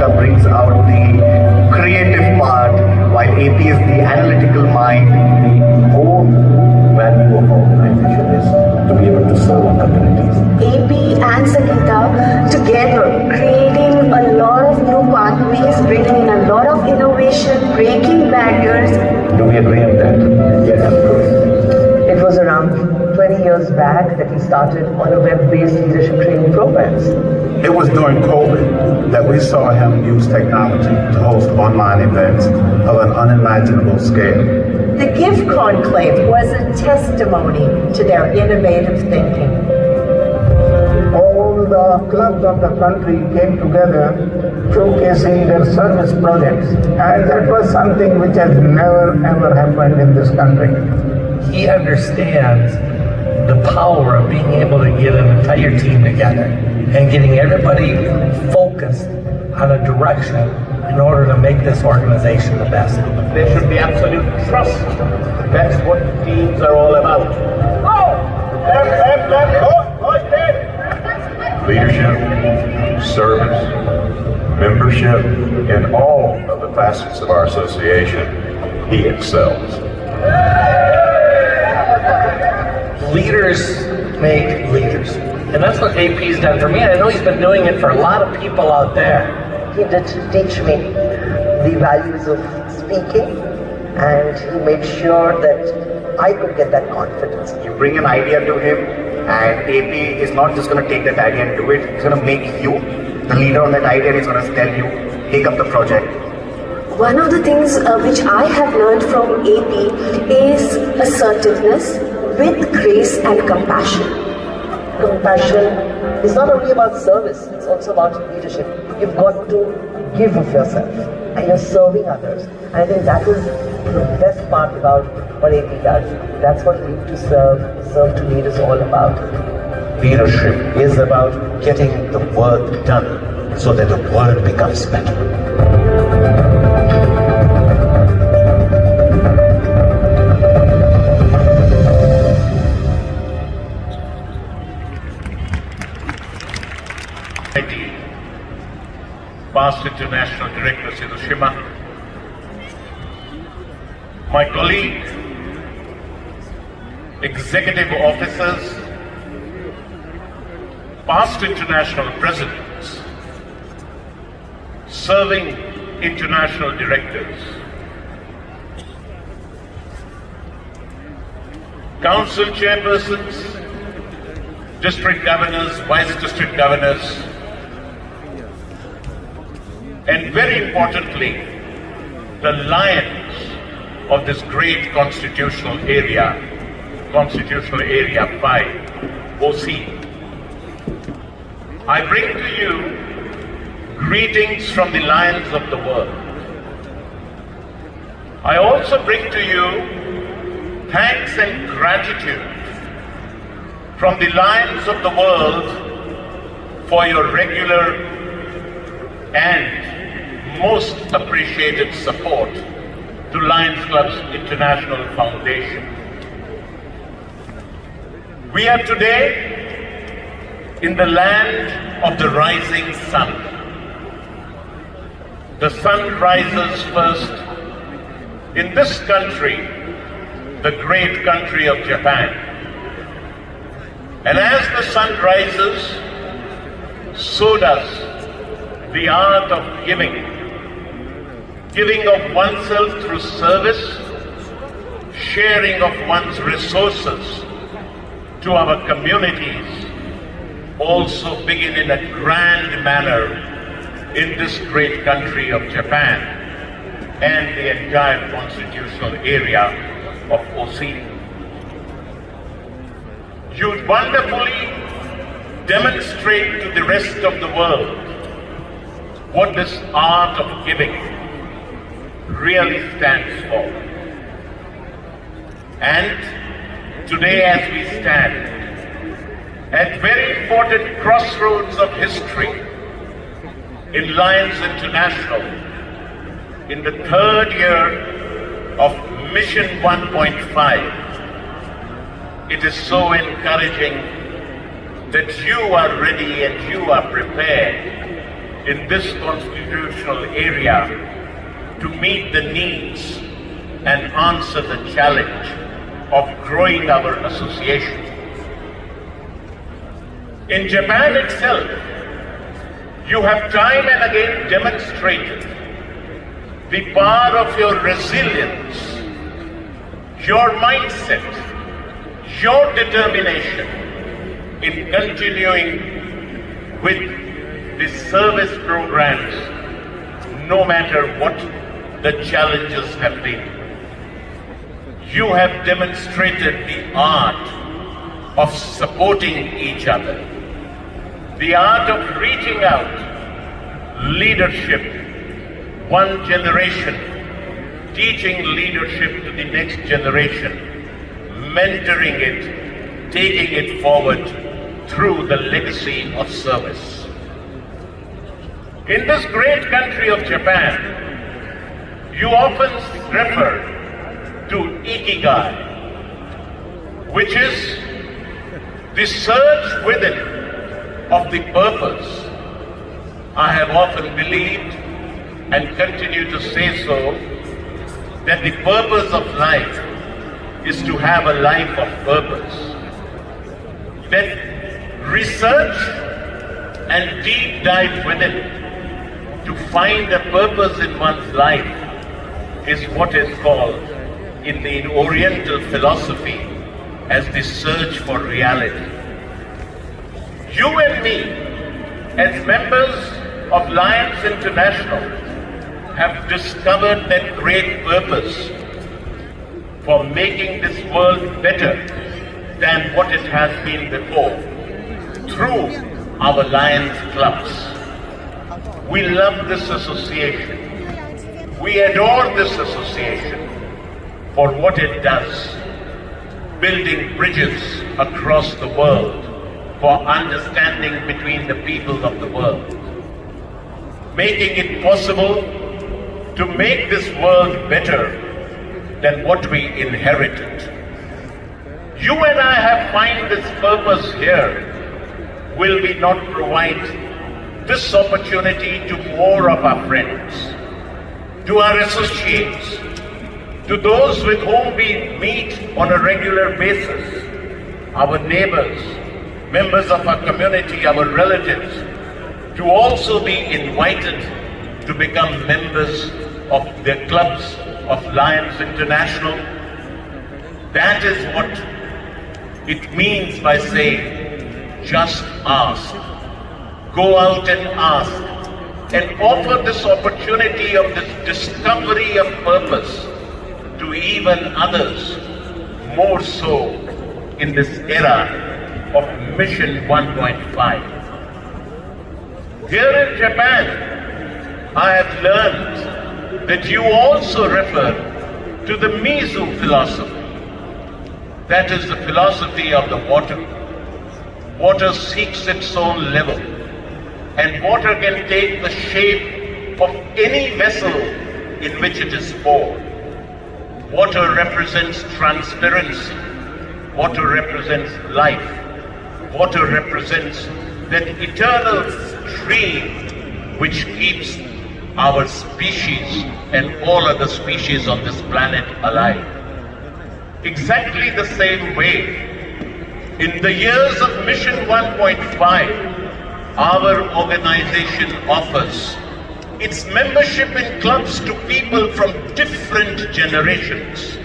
brings out the creative part, while AP is the analytical mind. The whole value of our organization is to be able to serve our communities. AP and Sangeeta together creating a lot of new pathways, bringing in a lot of innovation, breaking barriers. Do we agree on that? Yes, of course. It was around 20 years back that he started on a web-based leadership training programs. It was during COVID that we saw him use technology to host online events of an unimaginable scale. The Gift Conclave was a testimony to their innovative thinking. All the clubs of the country came together showcasing their service projects, and that was something which has never ever happened in this country. He understands the power of being able to get an entire team together and getting everybody focused on a direction in order to make this organization the best. There should be absolute trust. That's what teams are all about. Leadership, service, membership, in all of the facets of our association, he excels. Leaders make leaders. And that's what AP's done for me. I know he's been doing it for a lot of people out there. He did teach me the values of speaking, and he made sure that I could get that confidence. You bring an idea to him, and AP is not just going to take that idea and do it. He's going to make you the leader on that idea. He's going to tell you, take up the project. One of the things which I have learned from AP is assertiveness with grace and compassion. Compassion is not only about service, it's also about leadership. You've got to give of yourself, and you're serving others. And I think that is the best part about what AP does. That's what Lead to Serve to Lead is all about. Leadership is about getting the work done so that the world becomes better. Past International Director Hiroshima, my colleague, executive officers, past international presidents, serving international directors, council chairpersons, district governors, vice district governors, and very importantly, the lions of this great constitutional area 5, OC. I bring to you greetings from the lions of the world. I also bring to you thanks and gratitude from the lions of the world for your regular and most appreciated support to Lions Club's International Foundation. We are today in the land of the rising sun. The sun rises first in this country, the great country of Japan. And as the sun rises, so does the art of giving of oneself through service, sharing of one's resources to our communities, also begin in a grand manner in this great country of Japan and the entire constitutional area of OC. You wonderfully demonstrate to the rest of the world what this art of giving really stands for. And today, as we stand at very important crossroads of history in Lions International, in the third year of Mission 1.5, it is so encouraging that you are ready and you are prepared in this constitutional area to meet the needs and answer the challenge of growing our association. In Japan itself, you have time and again demonstrated the power of your resilience, your mindset, your determination in continuing with the service programs, no matter what the challenges have been. You have demonstrated the art of supporting each other, the art of reaching out, leadership, one generation, teaching leadership to the next generation, mentoring it, taking it forward through the legacy of service. In this great country of Japan, you often refer to Ikigai, which is the search within of the purpose. I have often believed and continue to say so, that the purpose of life is to have a life of purpose. That research and deep dive within to find a purpose in one's life is what is called in the Oriental philosophy as the search for reality. You and me, as members of Lions International, have discovered that great purpose for making this world better than what it has been before through our Lions clubs. We love this association. We adore this association for what it does, building bridges across the world for understanding between the people of the world, making it possible to make this world better than what we inherited. You and I have found this purpose here. Will we not provide this opportunity to more of our friends, to our associates, to those with whom we meet on a regular basis, our neighbors, members of our community, our relatives, to also be invited to become members of the clubs of Lions International? That is what it means by saying, just ask. Go out and ask, and offer this opportunity of this discovery of purpose to even others, more so in this era of Mission 1.5. Here in Japan, I have learned that you also refer to the Mizu philosophy. That is the philosophy of the water. Water seeks its own level, and water can take the shape of any vessel in which it is poured. Water represents transparency. Water represents life. Water represents that eternal stream which keeps our species and all other species on this planet alive. Exactly the same way, in the years of Mission 1.5, our organization offers its membership in clubs to people from different generations,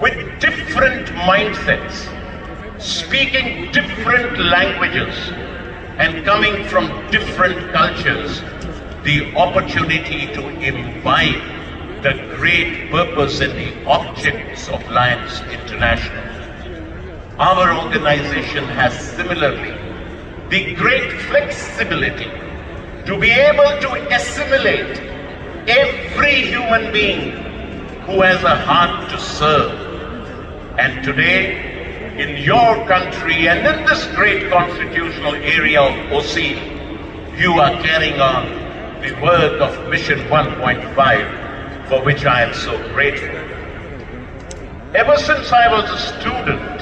with different mindsets, speaking different languages, and coming from different cultures, the opportunity to imbibe the great purpose and the objects of Lions International. Our organization has similarly the great flexibility to be able to assimilate every human being who has a heart to serve. And today, in your country and in this great constitutional area of OC, you are carrying on the work of Mission 1.5, for which I am so grateful. Ever since I was a student,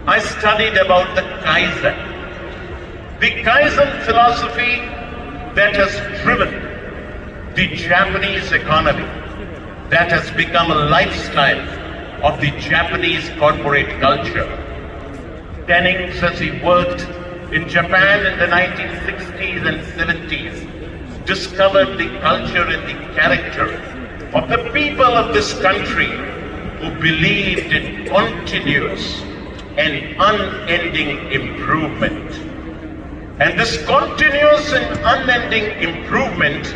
I studied about the Kaizen. The Kaizen philosophy that has driven the Japanese economy, that has become a lifestyle of the Japanese corporate culture. Dennings, as he worked in Japan in the 1960s and 70s, discovered the culture and the character of the people of this country who believed in continuous and unending improvement. And this continuous and unending improvement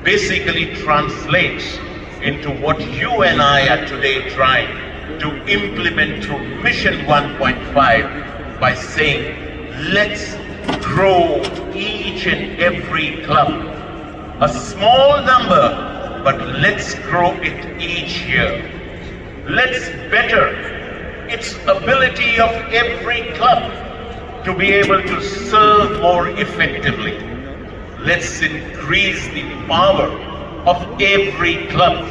basically translates into what you and I are today trying to implement through Mission 1.5 by saying, let's grow each and every club. A small number, but let's grow it each year. Let's better its ability of every club to be able to serve more effectively. Let's increase the power of every club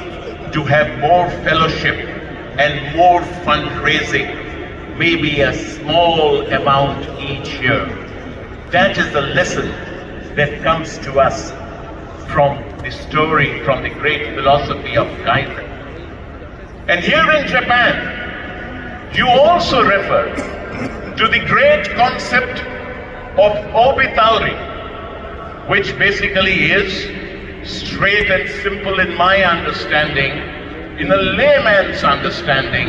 to have more fellowship and more fundraising, maybe a small amount each year. That is the lesson that comes to us from the story, from the great philosophy of Kaizen. And here in Japan, you also refer to the great concept of obitauri, which basically is straight and simple in my understanding, in a layman's understanding,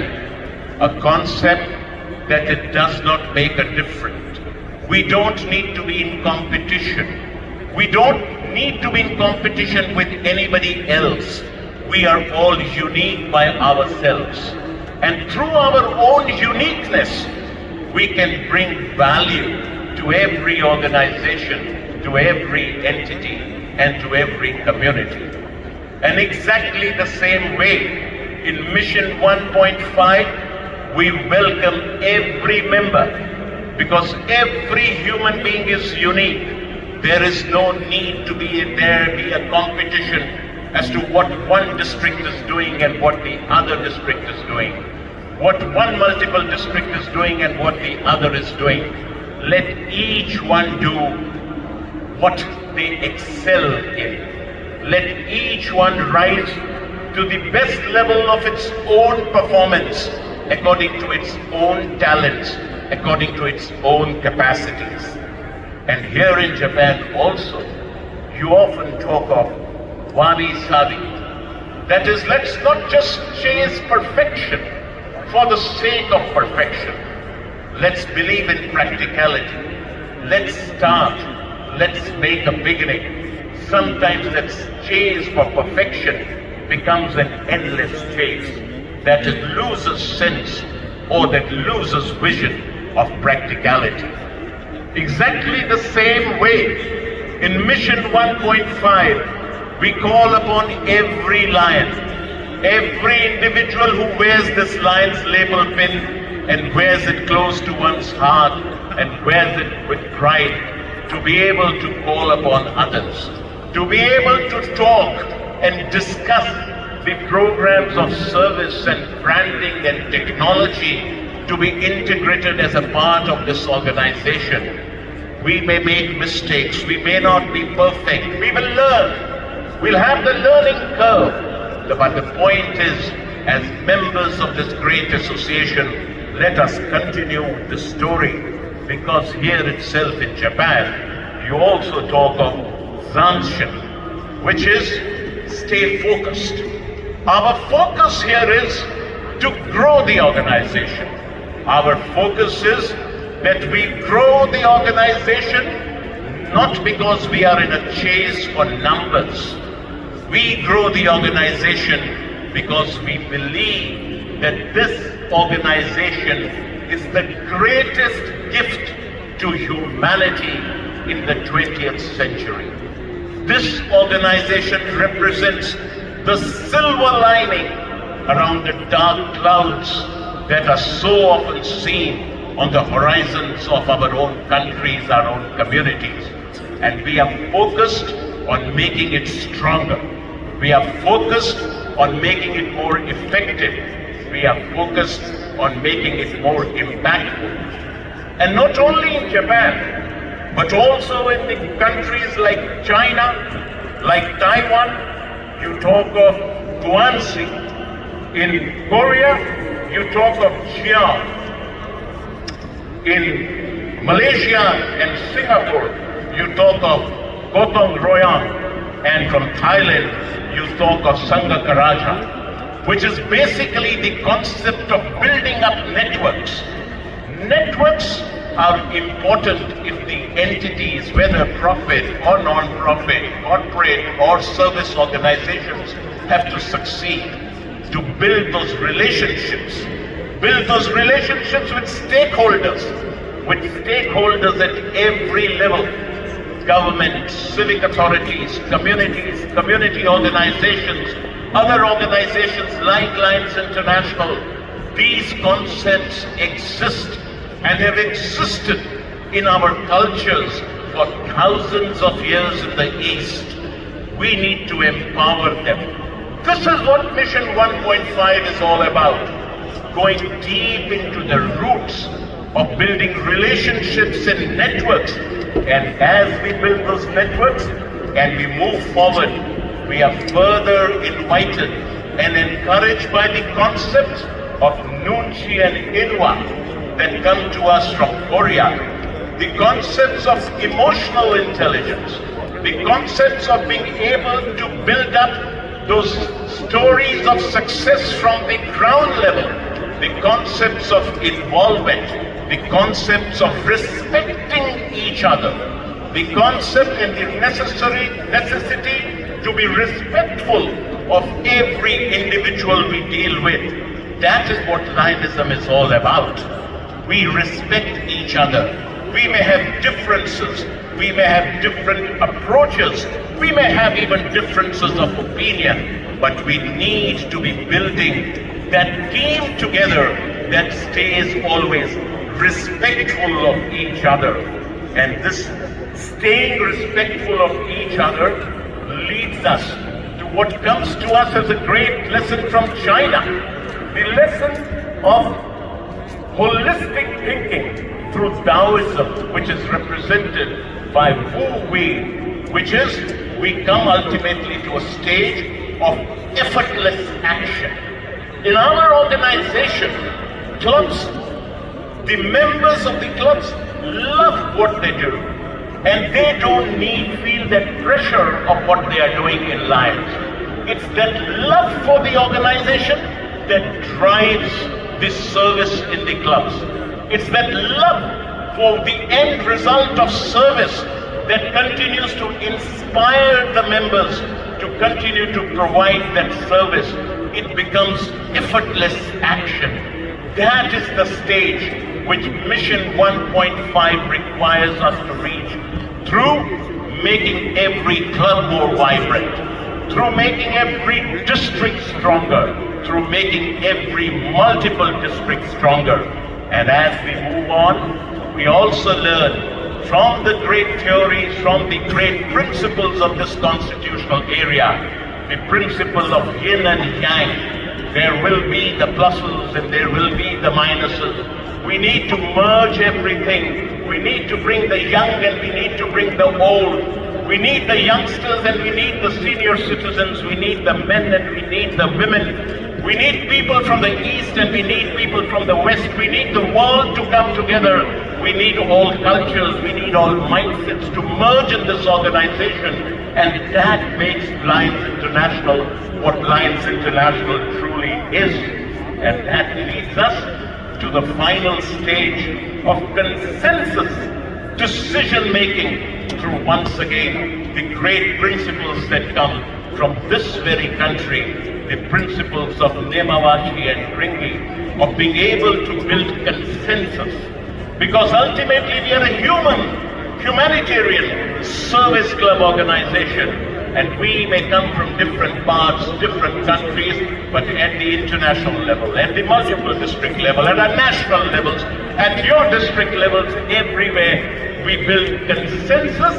a concept that it does not make a difference. We don't need to be in competition. We don't need to be in competition with anybody else. We are all unique by ourselves. And through our own uniqueness, we can bring value to every organization, to every entity, and to every community. And exactly the same way, in Mission 1.5, we welcome every member, because every human being is unique. There is no need to be a competition as to what one district is doing and what the other district is doing, what one multiple district is doing and what the other is doing. Let each one do what they excel in. Let each one rise to the best level of its own performance, according to its own talents, according to its own capacities. And here in Japan also, you often talk of wabi-sabi. That is, let's not just chase perfection for the sake of perfection. Let's believe in practicality. Let's start. Let's make a beginning. Sometimes that chase for perfection becomes an endless chase that it loses sense or that loses vision of practicality. Exactly the same way, in Mission 1.5, we call upon every lion, every individual who wears this lion's label pin and wears it close to one's heart and wears it with pride, to be able to call upon others, to be able to talk and discuss the programs of service and branding and technology to be integrated as a part of this organization. We may make mistakes, we may not be perfect, we will learn, we'll have the learning curve. But the point is, as members of this great association, let us continue with the story, because here itself in Japan, you also talk of Zanshin, which is stay focused. Our focus here is to grow the organization. Our focus is that we grow the organization not because we are in a chase for numbers. We grow the organization because we believe that this organization is the greatest gift to humanity in the 20th century. This organization represents the silver lining around the dark clouds that are so often seen on the horizons of our own countries, our own communities. And we are focused on making it stronger. We are focused on making it more effective. We are focused on making it more impactful. And not only in Japan, but also in the countries like China, like Taiwan. You talk of Guangxi. In Korea, you talk of Xi'an. In Malaysia and Singapore, you talk of Gotong Royong. And from Thailand, you talk of Sangha, which is basically the concept of building up networks. Networks are important if the entities, whether profit or non-profit, corporate or service organizations, have to succeed, to build those relationships with stakeholders at every level. Government, civic authorities, community organizations, other organizations like Lions International. These concepts exist and have existed in our cultures for thousands of years in the East. We need to empower them. This is what Mission 1.5 is all about. Going deep into the roots of building relationships and networks. And as we build those networks and we move forward, we are further invited and encouraged by the concepts of Nunchi and Inwa that come to us from Korea. The concepts of emotional intelligence, the concepts of being able to build up those stories of success from the ground level, the concepts of involvement, the concepts of respecting each other, the concept and the necessity to be respectful of every individual we deal with. That is what Lionism is all about. We respect each other. We may have differences. We may have different approaches. We may have even differences of opinion. But we need to be building that team together that stays always respectful of each other. And this staying respectful of each other leads us to what comes to us as a great lesson from China. The lesson of holistic thinking through Taoism, which is represented by Wu Wei, which is we come ultimately to a stage of effortless action. In our organization, clubs, the members of the clubs love what they do, and they don't feel that pressure of what they are doing in life. It's that love for the organization that drives this service in the clubs. It's that love for the end result of service that continues to inspire the members to continue to provide that service. It becomes effortless action. That is the stage which Mission 1.5 requires us to reach through making every club more vibrant, through making every district stronger, through making every multiple district stronger. And as we move on, we also learn from the great theories, from the great principles of this constitutional area, the principle of yin and yang. There will be the pluses and there will be the minuses. We need to merge everything. We need to bring the young and we need to bring the old. We need the youngsters and we need the senior citizens. We need the men and we need the women. We need people from the east and we need people from the west. We need the world to come together. We need all cultures. We need all mindsets to merge in this organization. And that makes Lions International what Lions International truly is. And that leads us to the final stage of consensus decision-making through, once again, the great principles that come from this very country, the principles of Nemawashi and Ringi, of being able to build consensus. Because ultimately we are a humanitarian service club organization. And we may come from different parts, different countries, but at the international level, at the multiple district level, at our national levels, at your district levels, everywhere, we build consensus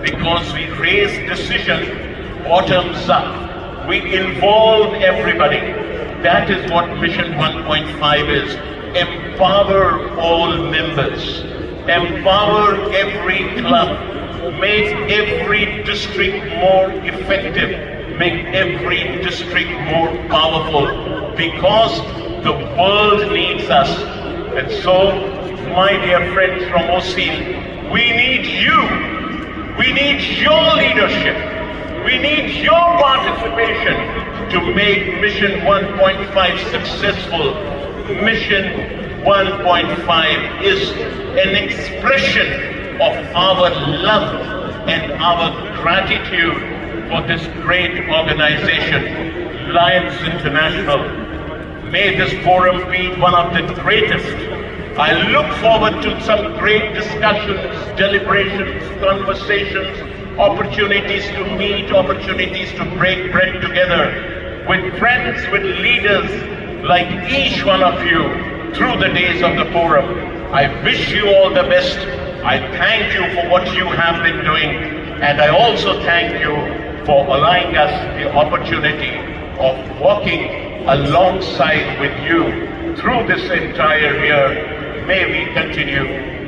because we raise decision bottoms up. We involve everybody. That is what Mission 1.5 is. Empower all members. empower every club, make every district more effective, make every district more powerful, because the world needs us. And so, my dear friends from OSEAL, we need you. We need your leadership. We need your participation to make Mission 1.5 successful. Mission 1.5 is an expression of our love and our gratitude for this great organization, Lions International. May this forum be one of the greatest. I look forward to some great discussions, deliberations, conversations, opportunities to meet, opportunities to break bread together with friends, with leaders like each one of you through the days of the forum. I wish you all the best. I thank you for what you have been doing, and I also thank you for allowing us the opportunity of walking alongside with you through this entire year. May we continue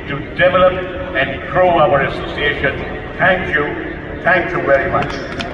to develop and grow our association. Thank you very much.